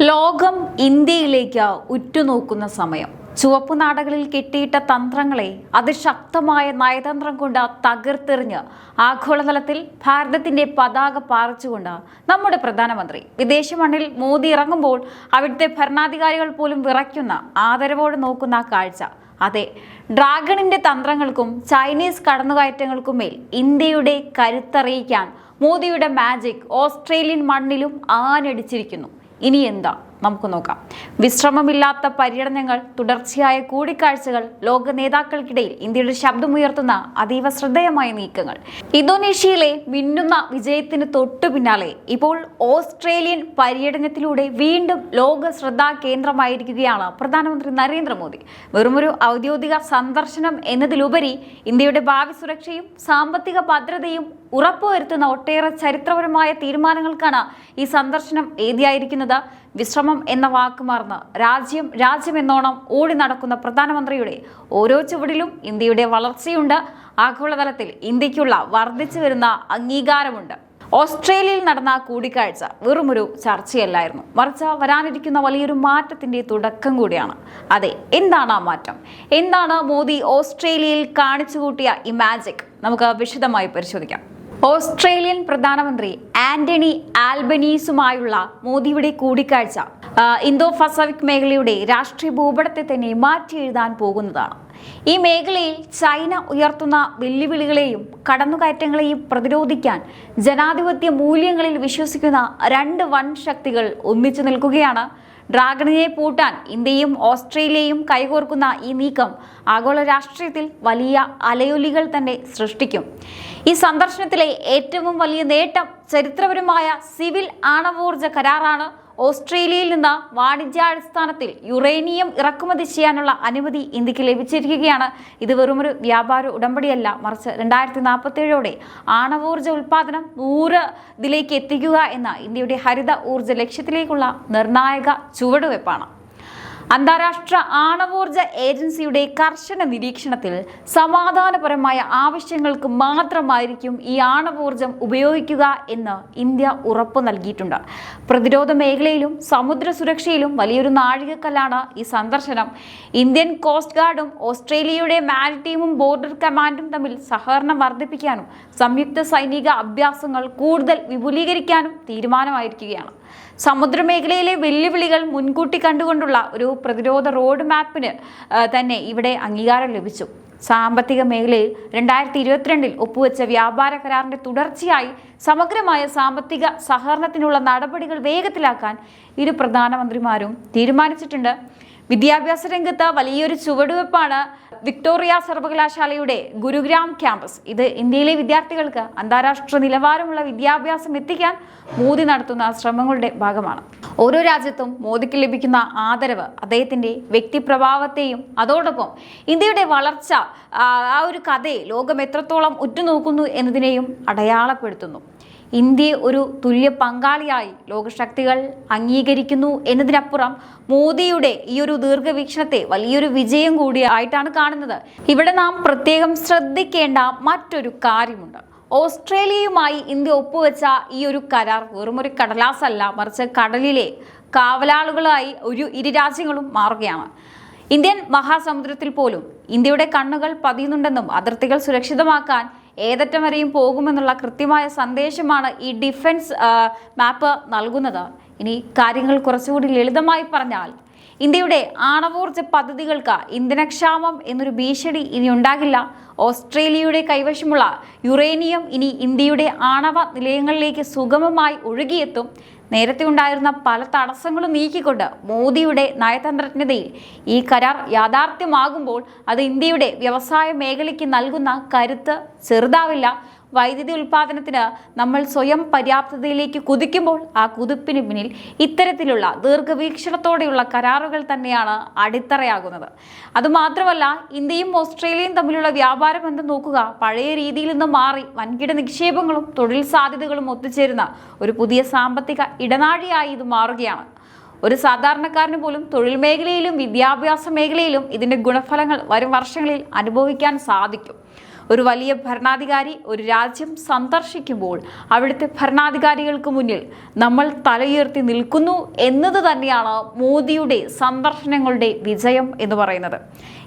ലോകം ഇന്ത്യയിലേക്ക് ഉറ്റുനോക്കുന്ന സമയം. ചുവപ്പു നാടകളിൽ കെട്ടിയിട്ട തന്ത്രങ്ങളെ അതിശക്തമായ നയതന്ത്രം കൊണ്ട് തകർത്തെറിഞ്ഞ് ആഗോളതലത്തിൽ ഭാരതത്തിന്റെ പതാക പാറിച്ചുകൊണ്ട് നമ്മുടെ പ്രധാനമന്ത്രി വിദേശ മണ്ണിൽ മോദി ഇറങ്ങുമ്പോൾ അവിടുത്തെ ഭരണാധികാരികൾ പോലും വിറയ്ക്കുന്ന ആദരവോടെ നോക്കുന്ന കാഴ്ച. അതെ, ഡ്രാഗണിന്റെ തന്ത്രങ്ങൾക്കും ചൈനീസ് കടന്നുകയറ്റങ്ങൾക്കും മേൽ ഇന്ത്യയുടെ കരുത്തറിയിക്കാൻ മോദിയുടെ മാജിക് ഓസ്ട്രേലിയൻ മണ്ണിലും ആഞ്ഞടിച്ചിരിക്കുന്നു. ഇനി എന്താ നമുക്ക് നോക്കാം. വിശ്രമമില്ലാത്ത പര്യടനങ്ങൾ, തുടർച്ചയായ കൂടിക്കാഴ്ചകൾ, ലോക നേതാക്കൾക്കിടയിൽ ഇന്ത്യയുടെ ശബ്ദമുയർത്തുന്ന അതീവ ശ്രദ്ധേയമായ നീക്കങ്ങൾ. ഇന്തോനേഷ്യയിലെ മിന്നുന്ന വിജയത്തിന് തൊട്ടു പിന്നാലെ ഇപ്പോൾ ഓസ്ട്രേലിയൻ പര്യടനത്തിലൂടെ വീണ്ടും ലോക ശ്രദ്ധാ കേന്ദ്രമായിരിക്കുകയാണ് പ്രധാനമന്ത്രി നരേന്ദ്രമോദി. വെറുമൊരു ഔദ്യോഗിക സന്ദർശനം എന്നതിലുപരി ഇന്ത്യയുടെ ഭാവി സുരക്ഷയും സാമ്പത്തിക ഭദ്രതയും ഉറപ്പുവരുത്തുന്ന ഒട്ടേറെ ചരിത്രപരമായ തീരുമാനങ്ങൾക്കാണ് ഈ സന്ദർശനം വേദിയായിരിക്കുന്നത്. വിശ്രമം എന്ന വാക്ക് മറന്ന് രാജ്യം എന്നോണം ഓടി നടക്കുന്ന പ്രധാനമന്ത്രിയുടെ ഓരോ ചുവടിലും ഇന്ത്യയുടെ വളർച്ചയുണ്ട്. ആഗോളതലത്തിൽ ഇന്ത്യക്കുള്ള വർദ്ധിച്ചു വരുന്ന അംഗീകാരമുണ്ട്. ഓസ്ട്രേലിയയിൽ നടന്ന കൂടിക്കാഴ്ച വെറുമൊരു ചർച്ചയല്ലായിരുന്നു, മറിച്ച് വരാനിരിക്കുന്ന വലിയൊരു മാറ്റത്തിന്റെ തുടക്കം കൂടിയാണ്. അതെ, എന്താണ് ആ മാറ്റം? എന്താണ് മോദി ഓസ്ട്രേലിയയിൽ കാണിച്ചുകൂട്ടിയ ഈ മാജിക്? നമുക്ക് വിശദമായി പരിശോധിക്കാം. ഓസ്ട്രേലിയൻ പ്രധാനമന്ത്രി ആന്റണി ആൽബനീസുമായുള്ള മോദിയുടെ കൂടിക്കാഴ്ച ഇന്തോ പസഫിക് മേഖലയുടെ രാഷ്ട്രീയ ഭൂപടത്തെ തന്നെ മാറ്റിയെഴുതാൻ പോകുന്നതാണ്. ഈ മേഖലയിൽ ചൈന ഉയർത്തുന്ന വെല്ലുവിളികളെയും കടന്നുകയറ്റങ്ങളെയും പ്രതിരോധിക്കാൻ ജനാധിപത്യ മൂല്യങ്ങളിൽ വിശ്വസിക്കുന്ന രണ്ട് വൻ ശക്തികൾ ഒന്നിച്ചു നിൽക്കുകയാണ്. ഡ്രാഗണിനെ പൂട്ടാൻ ഇന്ത്യയും ഓസ്ട്രേലിയയും കൈകോർക്കുന്ന ഈ നീക്കം ആഗോള രാഷ്ട്രീയത്തിൽ വലിയ അലയൊലികൾ തന്നെ സൃഷ്ടിക്കും. ഈ സന്ദർശനത്തിലെ ഏറ്റവും വലിയ നേട്ടം ചരിത്രപരമായ സിവിൽ ആണവോർജ കരാറാണ്. ഓസ്ട്രേലിയയിൽ നിന്ന് വാണിജ്യാടിസ്ഥാനത്തിൽ യുറേനിയം ഇറക്കുമതി ചെയ്യാനുള്ള അനുമതി ഇന്ത്യക്ക് ലഭിച്ചിരിക്കുകയാണ്. ഇത് വെറുമൊരു വ്യാപാര ഉടമ്പടിയല്ല, മറിച്ച് 2047 ആണവോർജ ഉൽപാദനം 100 എത്തിക്കുക എന്ന ഇന്ത്യയുടെ ഹരിത ഊർജ ലക്ഷ്യത്തിലേക്കുള്ള നിർണായക ചുവടുവെപ്പാണ്. അന്താരാഷ്ട്ര ആണവോർജ ഏജൻസിയുടെ കർശന നിരീക്ഷണത്തിൽ സമാധാനപരമായ ആവശ്യങ്ങൾക്ക് മാത്രമായിരിക്കും ഈ ആണവോർജം ഉപയോഗിക്കുക എന്ന് ഇന്ത്യ ഉറപ്പു നൽകിയിട്ടുണ്ട്. പ്രതിരോധ മേഖലയിലും സമുദ്ര സുരക്ഷയിലും വലിയൊരു നാഴികക്കല്ലാണ് ഈ സന്ദർശനം. ഇന്ത്യൻ കോസ്റ്റ് ഗാർഡും ഓസ്ട്രേലിയയുടെ മാരിടൈമും ബോർഡർ കമാൻഡും തമ്മിൽ സഹകരണം വർദ്ധിപ്പിക്കാനും സംയുക്ത സൈനിക അഭ്യാസങ്ങൾ കൂടുതൽ വിപുലീകരിക്കാനും തീരുമാനമായിരിക്കുകയാണ്. സമുദ്രമേഖലയിലെ വെല്ലുവിളികൾ മുൻകൂട്ടി കണ്ടുകൊണ്ടുള്ള ഒരു പ്രതിരോധ റോഡ് മാപ്പിന് തന്നെ ഇവിടെ അംഗീകാരം ലഭിച്ചു. സാമ്പത്തിക മേഖലയിൽ 2022 ഒപ്പുവെച്ച വ്യാപാര കരാറിന്റെ തുടർച്ചയായി സമഗ്രമായ സാമ്പത്തിക സഹകരണത്തിനുള്ള നടപടികൾ വേഗത്തിലാക്കാൻ ഇരു പ്രധാനമന്ത്രിമാരും തീരുമാനിച്ചിട്ടുണ്ട്. വിദ്യാഭ്യാസ രംഗത്ത് വലിയൊരു ചുവടുവെപ്പാണ് വിക്ടോറിയ സർവകലാശാലയുടെ ഗുരുഗ്രാം ക്യാമ്പസ്. ഇത് ഇന്ത്യയിലെ വിദ്യാർത്ഥികൾക്ക് അന്താരാഷ്ട്ര നിലവാരമുള്ള വിദ്യാഭ്യാസം എത്തിക്കാൻ മോദി നടത്തുന്ന ശ്രമങ്ങളുടെ ഭാഗമാണ്. ഓരോ രാജ്യത്തും മോദിക്ക് ലഭിക്കുന്ന ആദരവ് അദ്ദേഹത്തിന്റെ വ്യക്തിപ്രഭാവത്തെയും അതോടൊപ്പം ഇന്ത്യയുടെ വളർച്ച ആ ഒരു കഥയെ ലോകം എത്രത്തോളം ഉറ്റുനോക്കുന്നു എന്നതിനെയും അടയാളപ്പെടുത്തുന്നു. ഇന്ത്യയെ ഒരു തുല്യ പങ്കാളിയായി ലോകശക്തികൾ അംഗീകരിക്കുന്നു എന്നതിനപ്പുറം മോദിയുടെ ഈ ഒരു ദീർഘവീക്ഷണത്തെ വലിയൊരു വിജയം കൂടിയായിട്ടാണ് കാണുന്നത്. ഇവിടെ നാം പ്രത്യേകം ശ്രദ്ധിക്കേണ്ട മറ്റൊരു കാര്യമുണ്ട്. ഓസ്ട്രേലിയയുമായി ഇന്ത്യ ഒപ്പുവെച്ച ഈ ഒരു കരാർ വെറുമൊരു കടലാസല്ല, മറിച്ച് കടലിലെ കാവലാളുകളായി ഇരു രാജ്യങ്ങളും മാറുകയാണ്. ഇന്ത്യൻ മഹാസമുദ്രത്തിൽ പോലും ഇന്ത്യയുടെ കണ്ണുകൾ പതിയുന്നുണ്ടെന്നും അതിർത്തികൾ സുരക്ഷിതമാക്കാൻ ഏതറ്റം വരെയും പോകുമെന്നുള്ള കൃത്യമായ സന്ദേശമാണ് ഈ ഡിഫൻസ് മാപ്പ് നൽകുന്നത്. ഇനി കാര്യങ്ങൾ കുറച്ചുകൂടി ലളിതമായി പറഞ്ഞാൽ, ഇന്ത്യയുടെ ആണവോർജ പദ്ധതികൾക്ക് ഇന്ധനക്ഷാമം എന്നൊരു ഭീഷണി ഇനി ഉണ്ടാകില്ല. ഓസ്ട്രേലിയയുടെ കൈവശമുള്ള യുറേനിയം ഇനി ഇന്ത്യയുടെ ആണവ നിലയങ്ങളിലേക്ക് സുഗമമായി ഒഴുകിയെത്തും. നേരത്തെ ഉണ്ടായിരുന്ന പല തടസ്സങ്ങളും നീക്കിക്കൊണ്ട് മോദിയുടെ നയതന്ത്രജ്ഞതയിൽ ഈ കരാർ യാഥാർത്ഥ്യമാകുമ്പോൾ അത് ഇന്ത്യയുടെ വ്യവസായ മേഖലയ്ക്ക് നൽകുന്ന കരുത്ത് ചെറുതാവില്ല. വൈദ്യുതി ഉൽപാദനത്തിന് നമ്മൾ സ്വയം പര്യാപ്തതയിലേക്ക് കുതിക്കുമ്പോൾ ആ കുതിപ്പിന് പിന്നിൽ ഇത്തരത്തിലുള്ള ദീർഘവീക്ഷണത്തോടെയുള്ള കരാറുകൾ തന്നെയാണ് അടിത്തറയാകുന്നത്. അതുമാത്രമല്ല, ഇന്ത്യയും ഓസ്ട്രേലിയയും തമ്മിലുള്ള വ്യാപാര ബന്ധം നോക്കുക. പഴയ രീതിയിൽ നിന്ന് മാറി വൻകിട നിക്ഷേപങ്ങളും തൊഴിൽ സാധ്യതകളും ഒത്തുചേരുന്ന ഒരു പുതിയ സാമ്പത്തിക ഇടനാഴിയായി ഇത് മാറുകയാണ്. ഒരു സാധാരണക്കാരന് പോലും തൊഴിൽ മേഖലയിലും വിദ്യാഭ്യാസ മേഖലയിലും ഇതിന്റെ ഗുണഫലങ്ങൾ വരും വർഷങ്ങളിൽ അനുഭവിക്കാൻ സാധിക്കും. ഒരു വലിയ ഭരണാധികാരി ഒരു രാജ്യം സന്ദർശിക്കുമ്പോൾ അവിടുത്തെ ഭരണാധികാരികൾക്ക് മുന്നിൽ നമ്മൾ തലയുയർത്തി നിൽക്കുന്നു എന്നത് തന്നെയാണ് മോദിയുടെ സന്ദർശനങ്ങളുടെ വിജയം എന്ന് പറയുന്നത്.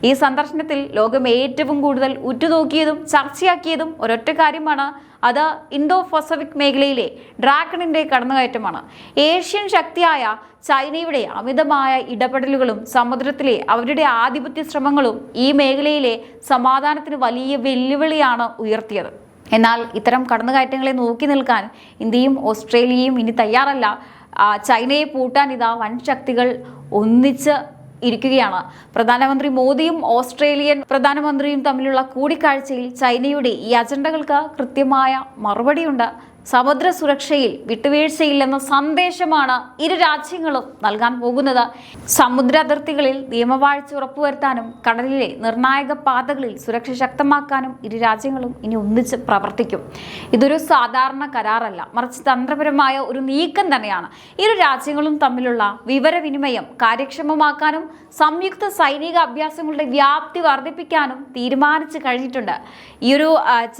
ഈ സന്ദർശനത്തിൽ ലോകം ഏറ്റവും കൂടുതൽ ഉറ്റുനോക്കിയതും ചർച്ചയാക്കിയതും ഒരൊറ്റ കാര്യമാണ്. അത് ഇന്തോ പസഫിക് മേഖലയിലെ ഡ്രാഗണിന്റെ കടന്നുകയറ്റമാണ്. ഏഷ്യൻ ശക്തിയായ ചൈനയുടെ അമിതമായ ഇടപെടലുകളും സമുദ്രത്തിലെ അവരുടെ ആധിപത്യ ശ്രമങ്ങളും ഈ മേഖലയിലെ സമാധാനത്തിന് വലിയ വെല്ലുവിളിയാണ് ഉയർത്തിയത്. എന്നാൽ ഇത്തരം കടന്നുകയറ്റങ്ങളെ നോക്കി നിൽക്കാൻ ഇന്ത്യയും ഓസ്ട്രേലിയയും ഇനി തയ്യാറല്ല. ചൈനയെ പൂട്ടാൻ ഇതാ വൻ ശക്തികൾ ഒന്നിച്ച് ഇരിക്കുകയാണ്. പ്രധാനമന്ത്രി മോദിയും ഓസ്ട്രേലിയൻ പ്രധാനമന്ത്രിയും തമ്മിലുള്ള കൂടിക്കാഴ്ചയിൽ ചൈനയുടെ ഈ അജണ്ടകൾക്ക് കൃത്യമായ മറുപടിയുണ്ട്. സമുദ്ര സുരക്ഷയിൽ വിട്ടുവീഴ്ചയില്ലെന്ന സന്ദേശമാണ് ഇരു രാജ്യങ്ങളും നൽകാൻ പോകുന്നത്. സമുദ്ര അതിർത്തികളിൽ നിയമവാഴ്ച ഉറപ്പുവരുത്താനും കടലിലെ നിർണായക പാതകളിൽ സുരക്ഷ ശക്തമാക്കാനും ഇരു രാജ്യങ്ങളും ഇനി ഒന്നിച്ച് പ്രവർത്തിക്കും. ഇതൊരു സാധാരണ കരാറല്ല, മറിച്ച് തന്ത്രപരമായ ഒരു നീക്കം തന്നെയാണ്. ഇരു രാജ്യങ്ങളും തമ്മിലുള്ള വിവരവിനിമയം കാര്യക്ഷമമാക്കാനും സംയുക്ത സൈനിക അഭ്യാസങ്ങളുടെ വ്യാപ്തി വർദ്ധിപ്പിക്കാനും തീരുമാനിച്ചു കഴിഞ്ഞിട്ടുണ്ട്. ഈ ഒരു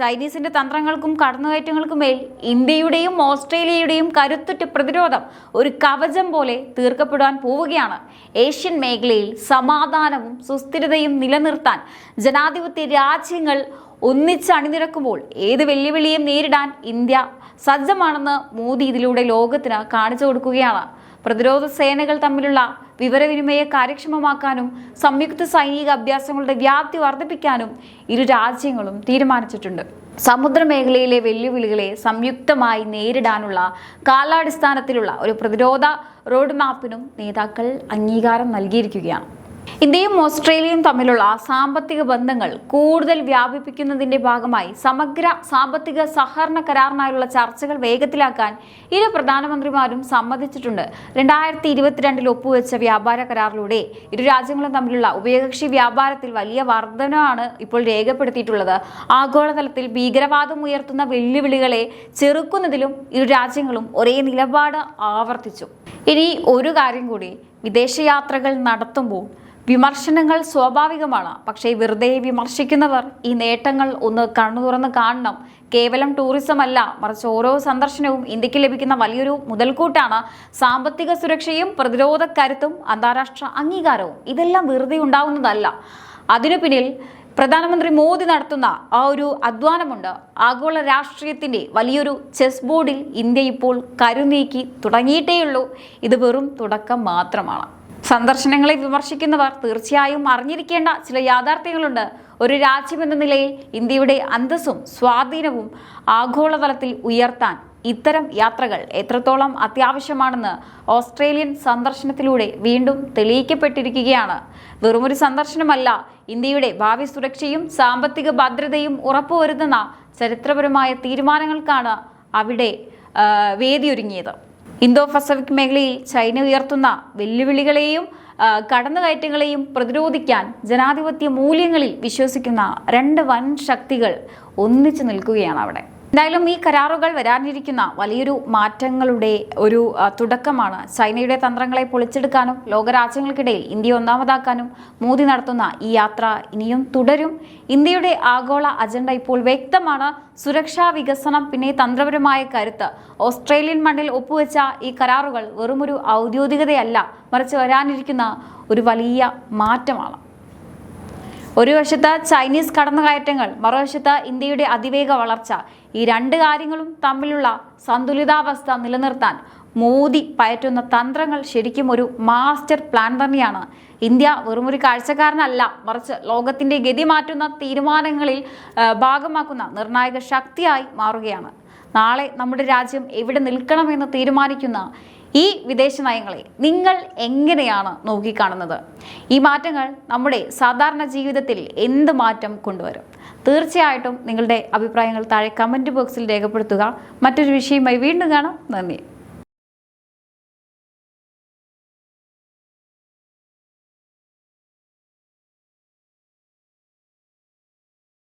ചൈനീസിന്റെ തന്ത്രങ്ങൾക്കും കടന്നുകയറ്റങ്ങൾക്കും മേൽ ഇന്ത്യയുടെയും ഓസ്ട്രേലിയയുടെയും കരുത്തുറ്റ പ്രതിരോധം ഒരു കവചം പോലെ തീർക്കപ്പെടാൻ പോവുകയാണ്. ഏഷ്യൻ മേഖലയിൽ സമാധാനവും സുസ്ഥിരതയും നിലനിർത്താൻ ജനാധിപത്യ രാജ്യങ്ങൾ ഒന്നിച്ചണിനിരക്കുമ്പോൾ ഏത് വെല്ലുവിളിയും നേരിടാൻ ഇന്ത്യ സജ്ജമാണെന്ന് മോദി ഇതിലൂടെ ലോകത്തിന് കാണിച്ചു കൊടുക്കുകയാണ്. പ്രതിരോധ സേനകൾ തമ്മിലുള്ള വിവരവിനിമയ കാര്യക്ഷമമാക്കാനും സംയുക്ത സൈനിക അഭ്യാസങ്ങളുടെ വ്യാപ്തി വർദ്ധിപ്പിക്കാനും ഇരു രാജ്യങ്ങളും തീരുമാനിച്ചിട്ടുണ്ട്. സമുദ്രമേഖലയിലെ വെല്ലുവിളികളെ സംയുക്തമായി നേരിടാനുള്ള കാലാടിസ്ഥാനത്തിലുള്ള ഒരു പ്രതിരോധ റോഡ് മാപ്പിനും നേതാക്കൾ അംഗീകാരം നൽകിയിരിക്കുകയാണ്. ഇന്ത്യയും ഓസ്ട്രേലിയയും തമ്മിലുള്ള സാമ്പത്തിക ബന്ധങ്ങൾ കൂടുതൽ വ്യാപിപ്പിക്കുന്നതിന്റെ ഭാഗമായി സമഗ്ര സാമ്പത്തിക സഹകരണ കരാറിനായുള്ള ചർച്ചകൾ വേഗത്തിലാക്കാൻ ഇരു പ്രധാനമന്ത്രിമാരും സമ്മതിച്ചിട്ടുണ്ട്. 2022 ഒപ്പുവെച്ച വ്യാപാര കരാറിലൂടെ ഇരു രാജ്യങ്ങളും തമ്മിലുള്ള ഉഭയകക്ഷി വ്യാപാരത്തിൽ വലിയ വർധനയാണ് ഇപ്പോൾ രേഖപ്പെടുത്തിയിട്ടുള്ളത്. ആഗോളതലത്തിൽ ഭീകരവാദം ഉയർത്തുന്ന വെല്ലുവിളികളെ ചെറുക്കുന്നതിലും ഇരു രാജ്യങ്ങളും ഒരേ നിലപാട് ആവർത്തിച്ചു. ഇനി ഒരു കാര്യം കൂടി, വിദേശയാത്രകൾ നടത്തുമ്പോൾ വിമർശനങ്ങൾ സ്വാഭാവികമാണ്. പക്ഷേ വെറുതെ വിമർശിക്കുന്നവർ ഈ നേട്ടങ്ങൾ ഒന്ന് കണ്ണു തുറന്ന് കാണണം. കേവലം ടൂറിസം അല്ല, മറിച്ച് ഓരോ സന്ദർശനവും ഇന്ത്യക്ക് ലഭിക്കുന്ന വലിയൊരു മുതൽക്കൂട്ടാണ്. സാമ്പത്തിക സുരക്ഷയും പ്രതിരോധ കരുത്തും അന്താരാഷ്ട്ര അംഗീകാരവും ഇതെല്ലാം വെറുതെ ഉണ്ടാവുന്നതല്ല. അതിനു പിന്നിൽ പ്രധാനമന്ത്രി മോദി നടത്തുന്ന ആ ഒരു അധ്വാനമുണ്ട്. ആഗോള രാഷ്ട്രീയത്തിന്റെ വലിയൊരു ചെസ് ബോർഡിൽ ഇന്ത്യ ഇപ്പോൾ കരുനീക്കി തുടങ്ങിയിട്ടേയുള്ളൂ. ഇത് വെറും തുടക്കം മാത്രമാണ്. സന്ദർശനങ്ങളെ വിമർശിക്കുന്നവർ തീർച്ചയായും അറിഞ്ഞിരിക്കേണ്ട ചില യാഥാർത്ഥ്യങ്ങളുണ്ട്. ഒരു രാജ്യമെന്ന നിലയിൽ ഇന്ത്യയുടെ അന്തസ്സും സ്വാധീനവും ആഗോളതലത്തിൽ ഉയർത്താൻ ഇത്തരം യാത്രകൾ എത്രത്തോളം അത്യാവശ്യമാണെന്ന് ഓസ്ട്രേലിയൻ സന്ദർശനത്തിലൂടെ വീണ്ടും തെളിയിക്കപ്പെട്ടിരിക്കുകയാണ്. വെറുമൊരു സന്ദർശനമല്ല, ഇന്ത്യയുടെ ഭാവി സുരക്ഷയും സാമ്പത്തിക ഭദ്രതയും ഉറപ്പുവരുത്തുന്ന ചരിത്രപരമായ തീരുമാനങ്ങൾക്കാണ് അവിടെ വേദിയൊരുങ്ങിയത്. ഇന്തോ പസഫിക് മേഖലയിൽ ചൈന ഉയർത്തുന്ന വെല്ലുവിളികളെയും കടന്നുകയറ്റങ്ങളെയും പ്രതിരോധിക്കാൻ ജനാധിപത്യ മൂല്യങ്ങളിൽ വിശ്വസിക്കുന്ന രണ്ട് വൻ ശക്തികൾ ഒന്നിച്ചു നിൽക്കുകയാണ് അവിടെ. എന്തായാലും ഈ കരാറുകൾ വരാനിരിക്കുന്ന വലിയൊരു മാറ്റങ്ങളുടെ ഒരു തുടക്കമാണ്. ചൈനയുടെ തന്ത്രങ്ങളെ പൊളിച്ചെടുക്കാനും ലോകരാജ്യങ്ങൾക്കിടയിൽ ഇന്ത്യ ഒന്നാമതാക്കാനും മോദി നടത്തുന്ന ഈ യാത്ര ഇനിയും തുടരും. ഇന്ത്യയുടെ ആഗോള അജണ്ട ഇപ്പോൾ വ്യക്തമാണ്. സുരക്ഷാ വികസനം, പിന്നെ തന്ത്രപരമായ കരുത്ത്. ഓസ്ട്രേലിയൻ മണ്ണിൽ ഒപ്പുവെച്ച ഈ കരാറുകൾ വെറുമൊരു ഔദ്യോഗികതയല്ല, മറിച്ച് വരാനിരിക്കുന്ന ഒരു വലിയ മാറ്റമാണ്. ഒരു വശത്ത് ചൈനീസ് കടന്നുകയറ്റങ്ങൾ, മറുവശത്ത് ഇന്ത്യയുടെ അതിവേഗ വളർച്ച. ഈ രണ്ട് കാര്യങ്ങളും തമ്മിലുള്ള സന്തുലിതാവസ്ഥ നിലനിർത്താൻ മോദി പയറ്റുന്ന തന്ത്രങ്ങൾ ശരിക്കും ഒരു മാസ്റ്റർ പ്ലാൻ തന്നെയാണ്. ഇന്ത്യ വെറുമൊരു കാഴ്ചക്കാരനല്ല, മറിച്ച് ലോകത്തിന്റെ ഗതി മാറ്റുന്ന തീരുമാനങ്ങളിൽ ഭാഗമാക്കുന്ന നിർണായക ശക്തിയായി മാറുകയാണ്. നാളെ നമ്മുടെ രാജ്യം എവിടെ നിൽക്കണമെന്ന് തീരുമാനിക്കുന്ന ഈ വിദേശ നയങ്ങളെ നിങ്ങൾ എങ്ങനെയാണ് നോക്കിക്കാണുന്നത്? ഈ മാറ്റങ്ങൾ നമ്മുടെ സാധാരണ ജീവിതത്തിൽ എന്ത് മാറ്റം കൊണ്ടുവരും? തീർച്ചയായിട്ടും നിങ്ങളുടെ അഭിപ്രായങ്ങൾ താഴെ കമൻറ്റ് ബോക്സിൽ രേഖപ്പെടുത്തുക. മറ്റൊരു വിഷയവുമായി വീണ്ടും കാണാം. നന്ദി.